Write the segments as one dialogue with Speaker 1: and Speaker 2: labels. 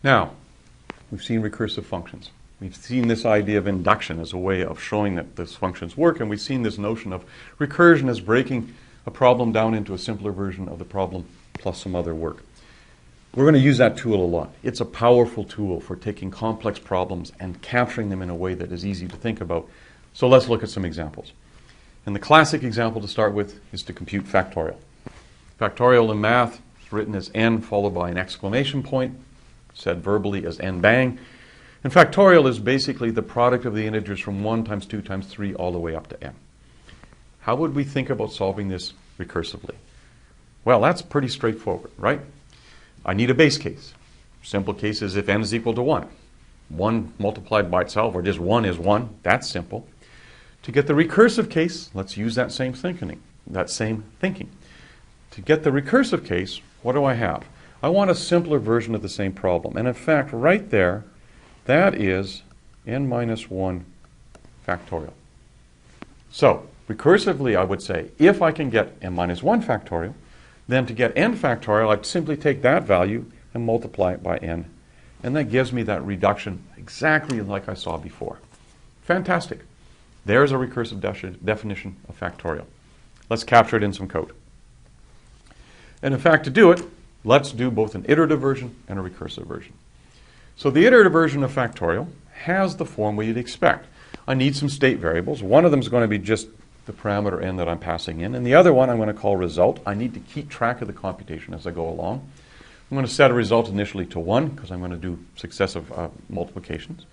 Speaker 1: Now, we've seen recursive functions. We've seen this idea of induction as a way of showing that these functions work, and we've seen this notion of recursion as breaking a problem down into a simpler version of the problem plus some other work. We're going to use that tool a lot. It's a powerful tool for taking complex problems and capturing them in a way that is easy to think about. So let's look at some examples. And the classic example to start with is to compute factorial. Factorial in math is written as n followed by an exclamation point, said verbally as n bang. And factorial is basically the product of the integers from 1 times 2 times 3 all the way up to n. How would we think about solving this recursively? Well, that's pretty straightforward, right? I need a base case. Simple case is if n is equal to 1. 1 multiplied by itself, or just 1 is 1. That's simple. To get the recursive case, let's use that same thinking. To get the recursive case, what do I have? I want a simpler version of the same problem. And in fact, right there, that is n minus 1 factorial. So, recursively, I would say, if I can get n minus 1 factorial, then to get n factorial, I'd simply take that value and multiply it by n. And that gives me that reduction exactly like I saw before. Fantastic. There's a recursive definition of factorial. Let's capture it in some code. And in fact, to do it, let's do both an iterative version and a recursive version. So the iterative version of factorial has the form we'd expect. I need some state variables. One of them is going to be just the parameter n that I'm passing in, and the other one I'm going to call result. I need to keep track of the computation as I go along. I'm going to set a result initially to 1 because I'm going to do successive multiplications.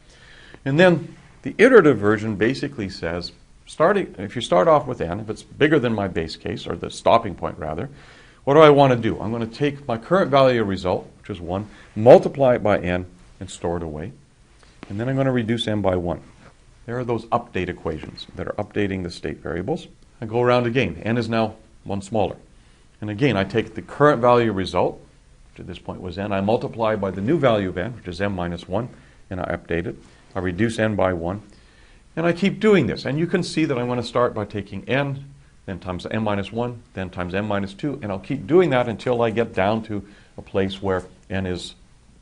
Speaker 1: And then the iterative version basically says, if you start off with n, if it's bigger than my base case, or the stopping point rather, what do I want to do? I'm going to take my current value of result, which is 1, multiply it by n, and store it away. And then I'm going to reduce n by 1. There are those update equations that are updating the state variables. I go around again. N is now 1 smaller. And again, I take the current value of result, which at this point was n. I multiply by the new value of n, which is m minus 1, and I update it. I reduce n by 1. And I keep doing this. And you can see that I'm going to start by taking n, then times n minus 1, then times n minus 2. And I'll keep doing that until I get down to a place where n is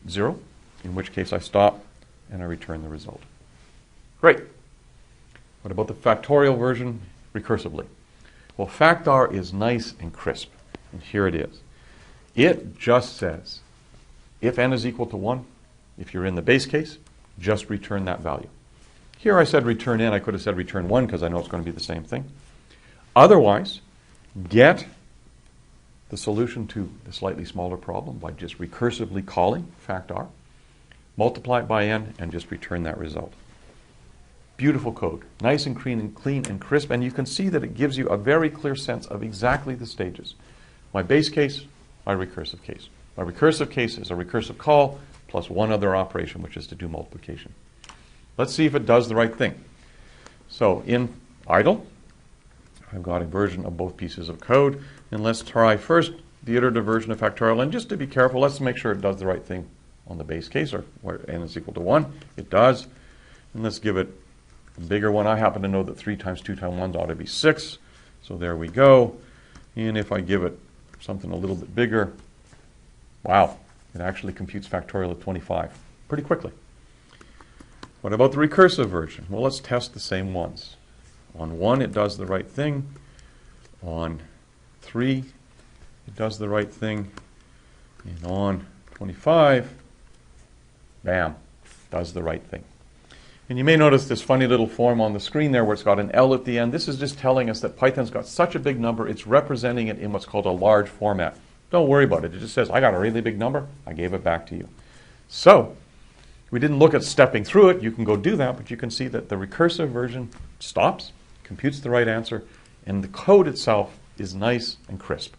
Speaker 1: 0, in which case I stop and I return the result. Great. What about the factorial version recursively? Well, factor is nice and crisp. And here it is. It just says, if n is equal to 1, if you're in the base case, just return that value. Here I said return n. I could have said return 1 because I know it's going to be the same thing. Otherwise, get the solution to the slightly smaller problem by just recursively calling factor, multiply it by n, and just return that result. Beautiful code. Nice and clean and crisp, and you can see that it gives you a very clear sense of exactly the stages. My base case, my recursive case. My recursive case is a recursive call plus one other operation, which is to do multiplication. Let's see if it does the right thing. So in idle, I've got a version of both pieces of code, and let's try first the iterative version of factorial. And just to be careful, let's make sure it does the right thing on the base case, or where n is equal to 1. It does. And let's give it a bigger one. I happen to know that 3 times 2 times 1 ought to be 6. So there we go. And if I give it something a little bit bigger, wow, it actually computes factorial at 25 pretty quickly. What about the recursive version? Well, let's test the same ones. On 1, it does the right thing. On 3, it does the right thing. And on 25, bam, does the right thing. And you may notice this funny little form on the screen there where it's got an L at the end. This is just telling us that Python's got such a big number, it's representing it in what's called a large format. Don't worry about it. It just says, I got a really big number. I gave it back to you. So, we didn't look at stepping through it. You can go do that, but you can see that the recursive version stops, computes the right answer, and the code itself is nice and crisp.